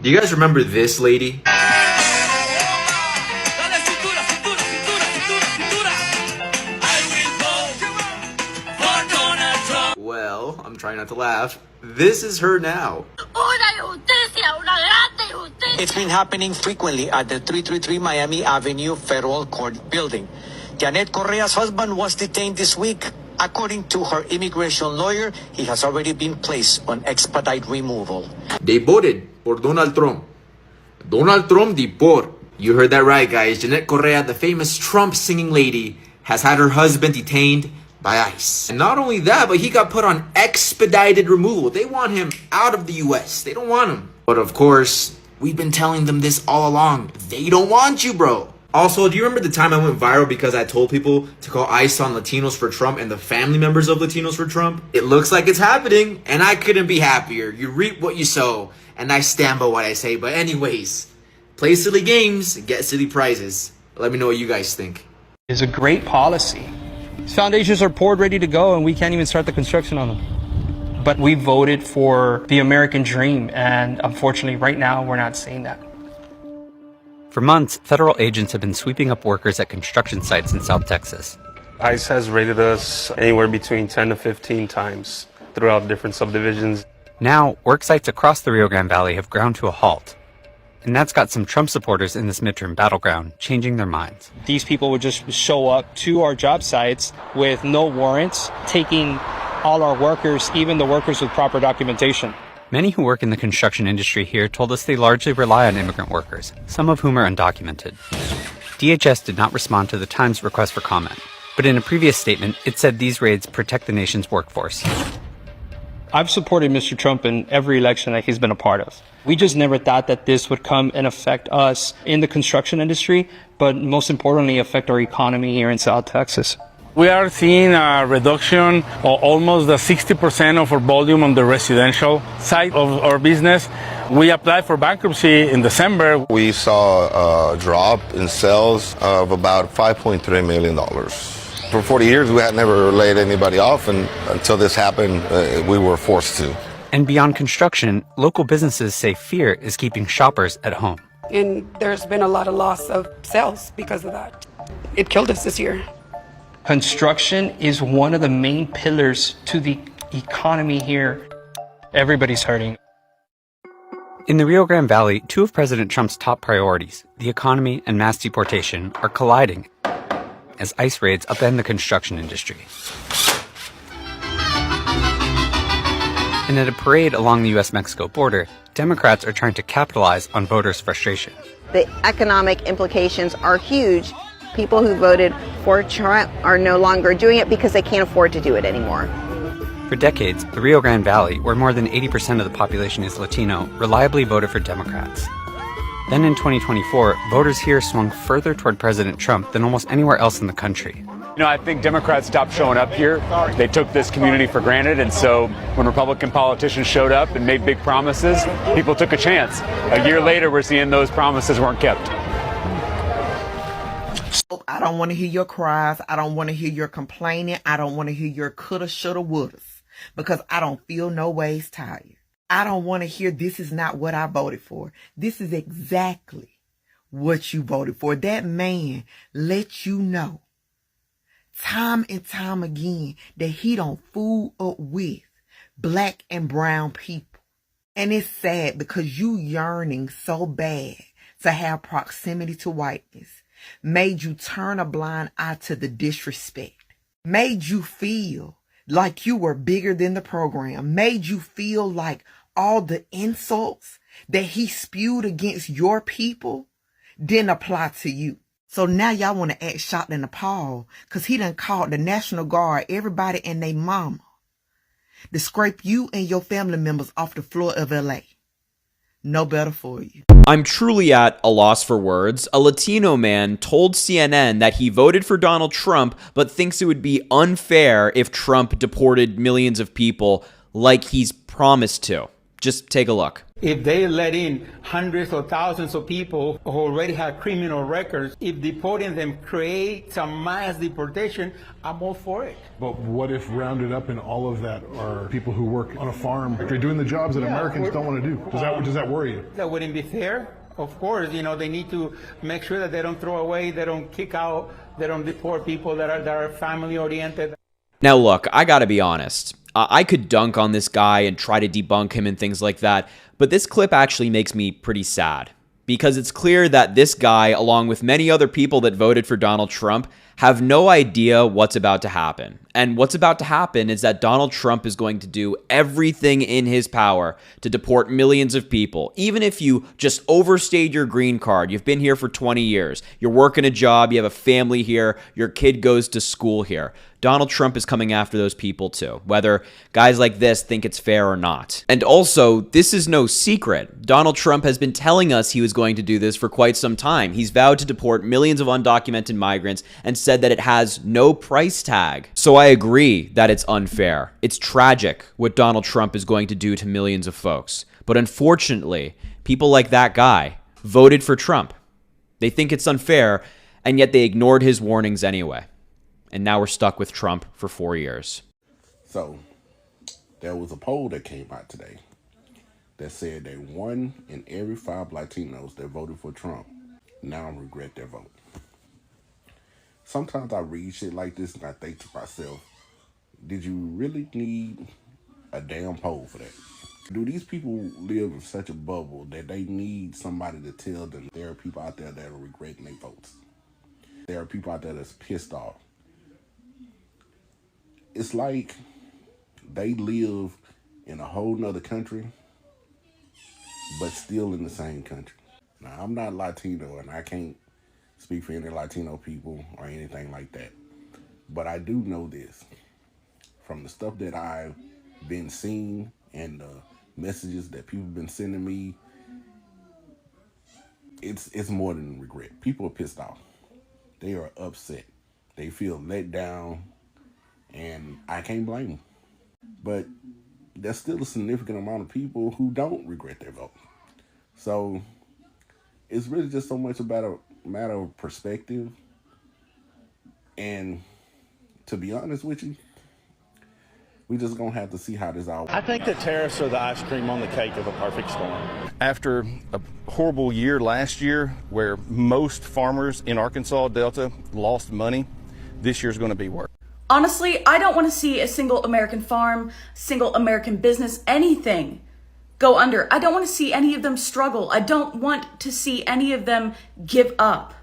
Do you guys remember this lady? Well, I'm trying not to laugh. This is her now. It's been happening frequently at the 333 Miami Avenue Federal Court building. Janet Correa's husband was detained this week. According to her immigration lawyer, he has already been placed on expedite removal. They voted for Donald Trump. Donald Trump deport. You heard that right, guys. Janet Correa, the famous Trump singing lady, has had her husband detained by ICE. And not only that, but he got put on expedited removal. They want him out of the US. They don't want him. But of course, we've been telling them this all along. They don't want you, bro. Also, do you remember the time I went viral because I told people to call ICE on Latinos for Trump and the family members of Latinos for Trump? It looks like it's happening, and I couldn't be happier. You reap what you sow, and I stand by what I say. But anyways, play silly games, get silly prizes. Let me know what you guys think. It's a great policy. These foundations are poured, ready to go, and we can't even start the construction on them. But we voted for the American dream, and unfortunately, right now, we're not seeing that. For months, federal agents have been sweeping up workers at construction sites in South Texas. ICE has raided us anywhere between 10 to 15 times throughout different subdivisions. Now, work sites across the Rio Grande Valley have ground to a halt. And that's got some Trump supporters in this midterm battleground changing their minds. These people would just show up to our job sites with no warrants, taking all our workers, even the workers with proper documentation. Many who work in the construction industry here told us they largely rely on immigrant workers, some of whom are undocumented. DHS did not respond to the Times' request for comment, but in a previous statement, it said these raids protect the nation's workforce. I've supported Mr. Trump in every election that he's been a part of. We just never thought that this would come and affect us in the construction industry, but most importantly, affect our economy here in South Texas. We are seeing a reduction of almost 60% of our volume on the residential side of our business. We applied for bankruptcy in December. We saw a drop in sales of about $5.3 million. For 40 years, we had never laid anybody off, and until this happened, we were forced to. And beyond construction, local businesses say fear is keeping shoppers at home. And there's been a lot of loss of sales because of that. It killed us this year. Construction is one of the main pillars to the economy here. Everybody's hurting. In the Rio Grande Valley, two of President Trump's top priorities, the economy and mass deportation, are colliding as ICE raids upend the construction industry. And at a parade along the U.S.-Mexico border, Democrats are trying to capitalize on voters' frustration. The economic implications are huge. People who voted for Trump are no longer doing it because they can't afford to do it anymore. For decades, the Rio Grande Valley, where more than 80% of the population is Latino, reliably voted for Democrats. Then in 2024, voters here swung further toward President Trump than almost anywhere else in the country. You know, I think Democrats stopped showing up here. They took this community for granted, and so when Republican politicians showed up and made big promises, people took a chance. A year later, we're seeing those promises weren't kept. I don't want to hear your cries. I don't want to hear your complaining. I don't want to hear your coulda, shoulda, wouldas, because I don't feel no ways tired. I don't want to hear this is not what I voted for. This is exactly what you voted for. That man let you know time and time again that he don't fool up with black and brown people. And it's sad because you yearning so bad to have proximity to whiteness made you turn a blind eye to the disrespect, made you feel like you were bigger than the program, made you feel like all the insults that he spewed against your people didn't apply to you. So now y'all want to act shocked and appalled because he done called the National Guard, everybody and they mama, to scrape you and your family members off the floor of LA. No better for you. I'm truly at a loss for words. A Latino man told CNN that he voted for Donald Trump, but thinks it would be unfair if Trump deported millions of people like he's promised to. Just take a look. If they let in hundreds or thousands of people who already have criminal records, if deporting them creates a mass deportation, I'm all for it. But what if rounded up in all of that are people who work on a farm, they're doing the jobs that Americans don't want to do? Does that worry you? That wouldn't be fair. Of course, they need to make sure that they don't throw away, they don't kick out, they don't deport people that are family oriented. Now look, I gotta be honest. I could dunk on this guy and try to debunk him and things like that, but this clip actually makes me pretty sad. Because it's clear that this guy, along with many other people that voted for Donald Trump, have no idea what's about to happen. And what's about to happen is that Donald Trump is going to do everything in his power to deport millions of people. Even if you just overstayed your green card, you've been here for 20 years, you're working a job, you have a family here, your kid goes to school here. Donald Trump is coming after those people too, whether guys like this think it's fair or not. And also, this is no secret. Donald Trump has been telling us he was going to do this for quite some time. He's vowed to deport millions of undocumented migrants and said that it has no price tag. So I agree that it's unfair. It's tragic what Donald Trump is going to do to millions of folks. But unfortunately, people like that guy voted for Trump. They think it's unfair, and yet they ignored his warnings anyway. And now we're stuck with Trump for 4 years. So, there was a poll that came out today that said that 1 in every 5 Latinos that voted for Trump now regret their vote. Sometimes I read shit like this and I think to myself, did you really need a damn poll for that? Do these people live in such a bubble that they need somebody to tell them there are people out there that are regretting their votes? There are people out there that's pissed off. It's like they live in a whole nother country, but still in the same country. Now, I'm not Latino, and I can't speak for any Latino people or anything like that. But I do know this. From the stuff that I've been seeing and the messages that people have been sending me, it's more than regret. People are pissed off. They are upset. They feel let down. And I can't blame them. But there's still a significant amount of people who don't regret their vote. So it's really just so much about a matter of perspective. And to be honest with you, we just gonna have to see how this all works. I think the tariffs are the ice cream on the cake of a perfect storm. After a horrible year last year where most farmers in Arkansas Delta lost money, this year's gonna be worse. Honestly, I don't want to see a single American farm, single American business, anything go under. I don't want to see any of them struggle. I don't want to see any of them give up.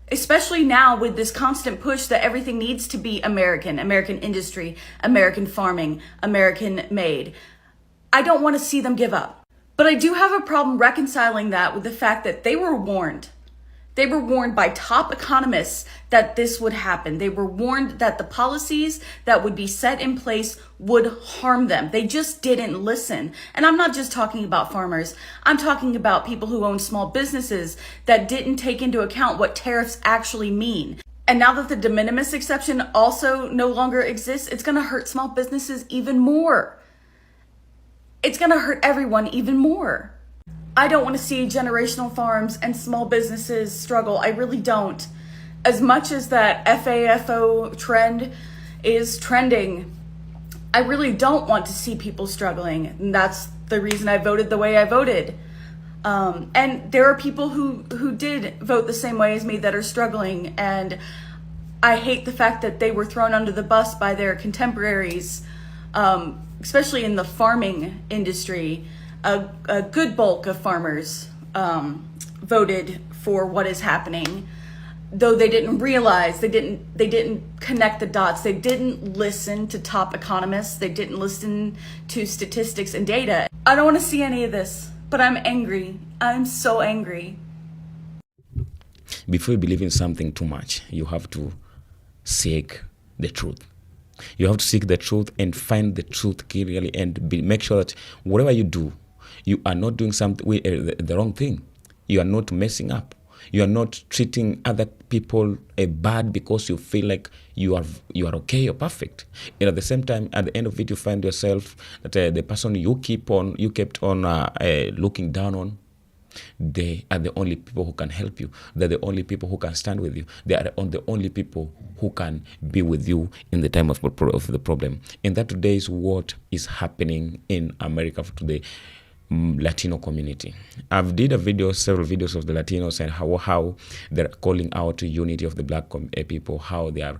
Especially now with this constant push that everything needs to be American, American industry, American farming, American made. I don't want to see them give up. But I do have a problem reconciling that with the fact that they were warned. They were warned by top economists that this would happen. They were warned that the policies that would be set in place would harm them. They just didn't listen. And I'm not just talking about farmers. I'm talking about people who own small businesses that didn't take into account what tariffs actually mean. And now that the de minimis exception also no longer exists, it's going to hurt small businesses even more. It's going to hurt everyone even more. I don't want to see generational farms and small businesses struggle. I really don't. As much as that FAFO trend is trending, I really don't want to see people struggling. And that's the reason I voted the way I voted. And there are people who did vote the same way as me that are struggling. And I hate the fact that they were thrown under the bus by their contemporaries, especially in the farming industry. A good bulk of farmers voted for what is happening, though they didn't realize, they didn't connect the dots. They didn't listen to top economists. They didn't listen to statistics and data. I don't want to see any of this, but I'm angry. I'm so angry. Before you believe in something too much, you have to seek the truth. You have to seek the truth and find the truth clearly and make sure that whatever you do, you are not doing something the wrong thing. You are not messing up. You are not treating other people bad because you feel like you are okay, you're perfect. And at the same time, at the end of it, you find yourself that the person you kept on looking down on, they are the only people who can help you. They're the only people who can stand with you. They are the only people who can be with you in the time of the problem. And that today is what is happening in America for today. Latino community. I've did several videos of the Latinos and how they're calling out unity of the black people, how they are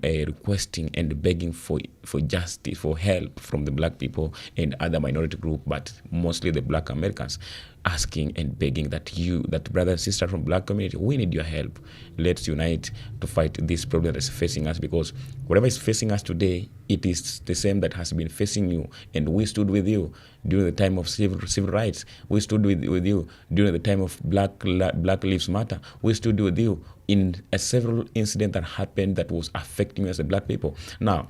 requesting and begging for justice, for help from the black people and other minority group, but mostly the black Americans, asking and begging that brother and sister from black community, we need your help. Let's unite to fight this problem that's facing us, because whatever is facing us today, it is the same that has been facing you. And we stood with you during the time of civil rights. We stood with you during the time of Black Lives Matter. We stood with you in several incidents that happened that was affecting us as black people. Now,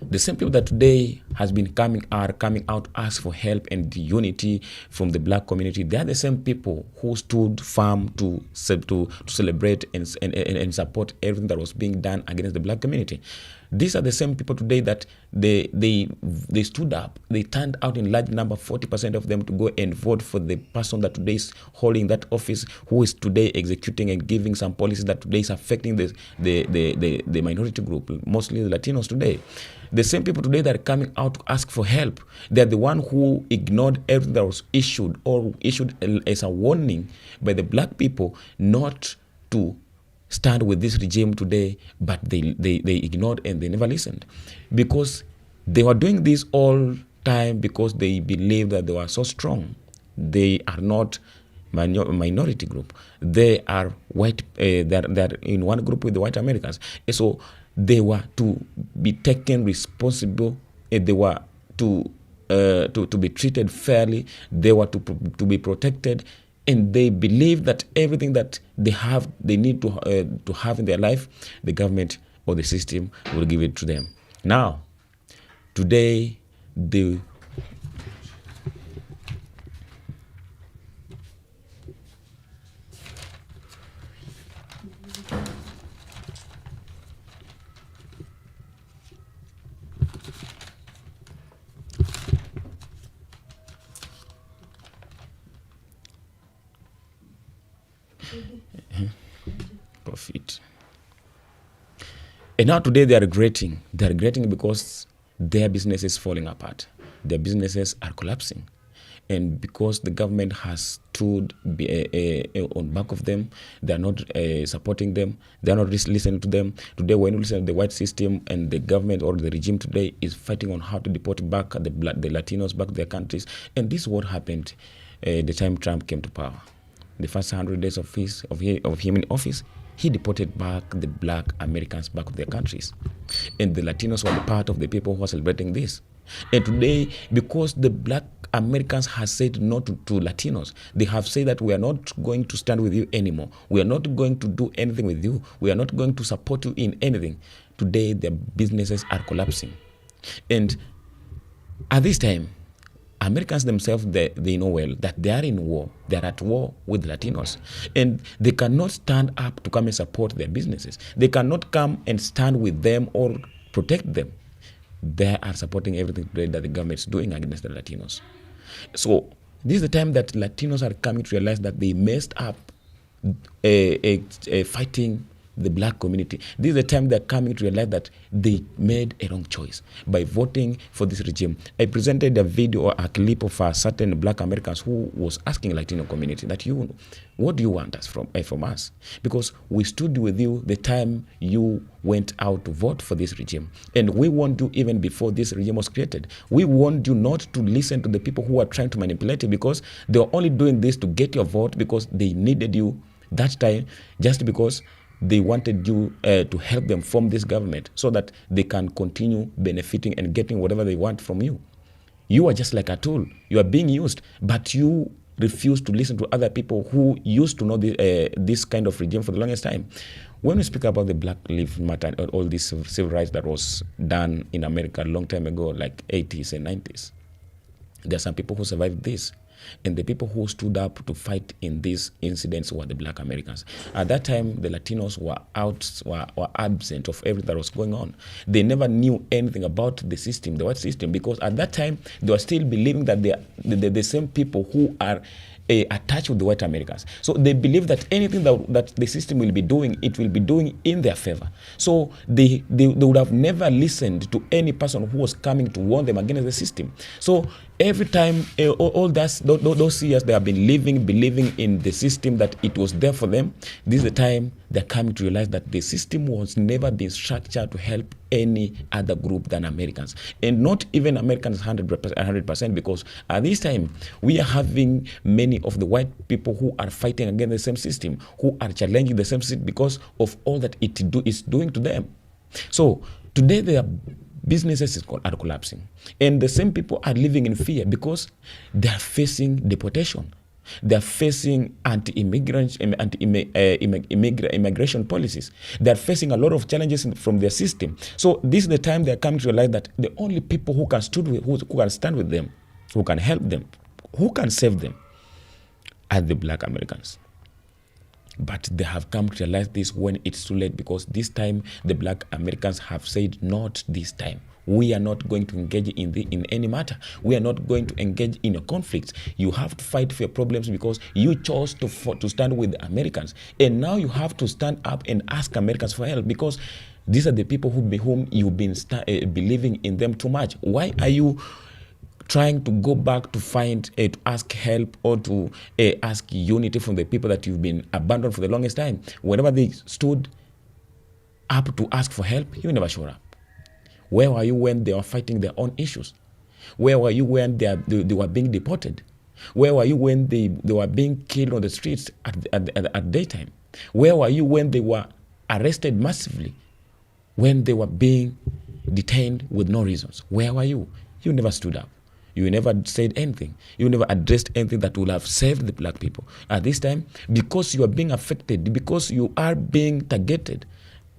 the same people that today has been coming out to ask for help and unity from the black community, they are the same people who stood firm to celebrate and support everything that was being done against the black community. These are the same people today that they stood up, they turned out in large number, 40% of them, to go and vote for the person that today is holding that office, who is today executing and giving some policies that today is affecting the minority group, mostly the Latinos today. The same people today that are coming out to ask for help, they're the one who ignored everything that was issued as a warning by the black people not to stand with this regime today, but they ignored and they never listened, because they were doing this all time because they believed that they were so strong. They are not minority group. They are white. They're in one group with the white Americans. And so they were to be taken responsible. They were to be treated fairly. They were to be protected. And they believe that everything that they need to have in their life, the government or the system will give it to them. Now, today, profit. And now today they are regretting. They are regretting because their business is falling apart. Their businesses are collapsing. And because the government has stood on back of them, they are not supporting them, they are not listening to them. Today, when you listen to the white system and the government or the regime today is fighting on how to deport back the Latinos back to their countries. And this is what happened the time Trump came to power. The first 100 days of him in office, he deported back the black Americans back to their countries. And the Latinos were the part of the people who are celebrating this. And today, because the black Americans have said no to Latinos, they have said that we are not going to stand with you anymore. We are not going to do anything with you. We are not going to support you in anything. Today, their businesses are collapsing. And at this time, Americans themselves, they know well that they are in war. They are at war with Latinos. And they cannot stand up to come and support their businesses. They cannot come and stand with them or protect them. They are supporting everything today that the government is doing against the Latinos. So this is the time that Latinos are coming to realize that they messed up fighting the black community. This is the time they're coming to realize that they made a wrong choice by voting for this regime. I presented a video or a clip of a certain black Americans who was asking Latino community that what do you want us from us? Because we stood with you the time you went out to vote for this regime. And we warned you even before this regime was created. We warned you not to listen to the people who are trying to manipulate you, because they were only doing this to get your vote because they needed you that time, just because they wanted you to help them form this government so that they can continue benefiting and getting whatever they want from you. You are just like a tool. You are being used, but you refuse to listen to other people who used to know this kind of regime for the longest time. When we speak about the Black Lives Matter and all this civil rights that was done in America a long time ago, like 80s and 90s, there are some people who survived this. And the people who stood up to fight in these incidents were the black Americans. At that time, the Latinos were absent of everything that was going on. They never knew anything about the system, the white system, because at that time, they were still believing that they're the same people who are attached with the white Americans. So they believe that anything that the system will be doing, it will be doing in their favor. So they would have never listened to any person who was coming to warn them against the system. So every time, all those years they have been believing in the system, that it was there for them. This is the time they're coming to realize that the system was never been structured to help any other group than Americans. And not even Americans 100%, because at this time, we are having many of the white people who are fighting against the same system, who are challenging the same system because of all that it is doing to them. So today their businesses are collapsing. And the same people are living in fear because they are facing deportation. They're facing immigration policies. They're facing a lot of challenges from their system. So this is the time they're coming to realize that the only people who can stand with them, who can help them, who can save them, are the black Americans. But they have come to realize this when it's too late, because this time the black Americans have said, not this time. We are not going to engage in any matter. We are not going to engage in a conflict. You have to fight for your problems because you chose to stand with the Americans. And now you have to stand up and ask Americans for help, because these are the people whom you've been believing in them too much. Why are you trying to go back to to ask help or to ask unity from the people that you've been abandoned for the longest time? Whenever they stood up to ask for help, you never showed up. Where were you when they were fighting their own issues? Where were you when they were being deported? Where were you when they were being killed on the streets at daytime? Where were you when they were arrested massively? When they were being detained with no reasons? Where were you? You never stood up. You never said anything. You never addressed anything that would have saved the black people. At this time, because you are being affected, because you are being targeted,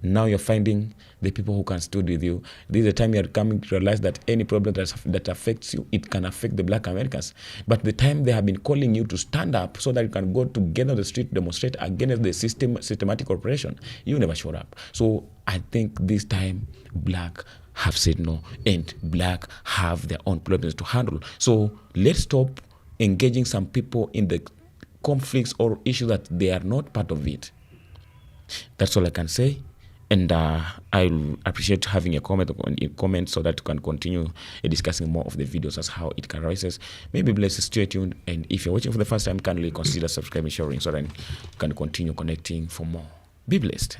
now you're finding the people who can stand with you. This is the time you're coming to realize that any problem that affects you, it can affect the black Americans. But the time they have been calling you to stand up so that you can go together on the street, demonstrate against the systematic oppression, you never showed up. So I think this time black have said no, and black have their own problems to handle. So let's stop engaging some people in the conflicts or issues that they are not part of it. That's all I can say. And I appreciate having a comment so that you can continue discussing more of the videos as how it can rises. Maybe bless, stay tuned. And if you're watching for the first time, kindly consider subscribing, sharing, so that you can continue connecting for more. Be blessed.